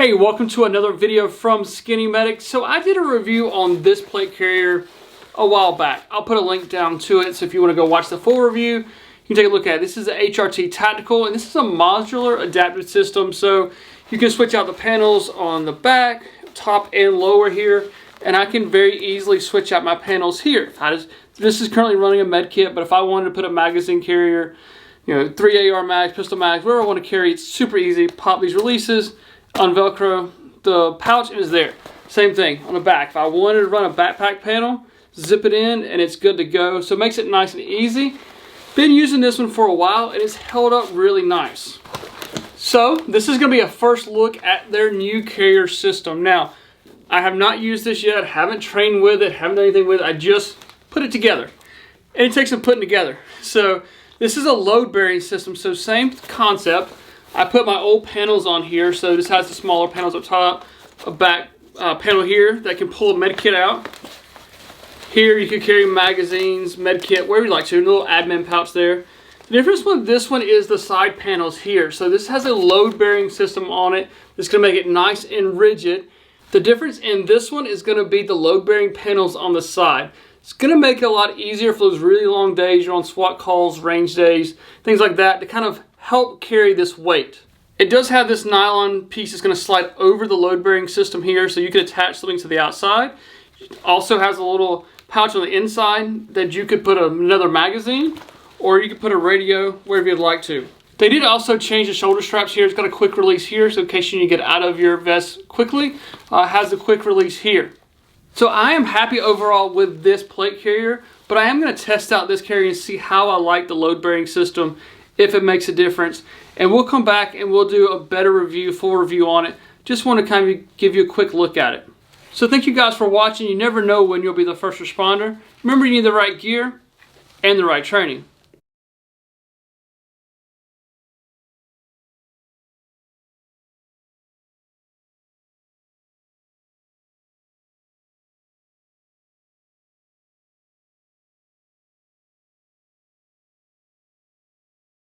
Hey, welcome to another video from SkinnyMedic. So I did a review on this plate carrier a while back. I'll put a link down to it, so if you want to go watch the full review, you can take a look at it. This is a HRT Tactical, and this is a modular adaptive system, so you can switch out the panels on the back, top and lower here, and I can very easily switch out my panels here. This is currently running a med kit, but if I wanted to put a magazine carrier, 3 AR mags, pistol mags, whatever I want to carry, it's super easy. Pop these releases, on Velcro, the pouch is there. Same thing on the back. If I wanted to run a backpack panel, zip it in and it's good to go. So it makes it nice and easy. Been using this one for a while and it's held up really nice. So this is going to be a first look at their new carrier system. Now, I have not used this yet, haven't trained with it, haven't done anything with it. I just put it together. And it takes some putting together. So this is a load bearing system, so same concept. I put my old panels on here, so this has the smaller panels up top, a back panel here that can pull a med kit out. Here you can carry magazines, med kit, wherever you like to, a little admin pouch there. The difference with this one is the side panels here. So this has a load bearing system on it that's going to make it nice and rigid. The difference in this one is going to be the load bearing panels on the side. It's going to make it a lot easier for those really long days, you're on SWAT calls, range days, things like that, to kind of help carry this weight. It does have this nylon piece that's going to slide over the load bearing system here, so you can attach something to the outside. It also has a little pouch on the inside that you could put another magazine, or you could put a radio wherever you'd like to. They did also change the shoulder straps here. It's got a quick release here, so in case you need to get out of your vest quickly, it has a quick release here. So I am happy overall with this plate carrier, but I am going to test out this carrier and see how I like the load bearing system, if it makes a difference. And we'll come back and we'll do a better review, full review on it. Just want to kind of give you a quick look at it. So thank you guys for watching. You never know when you'll be the first responder. Remember, you need the right gear and the right training.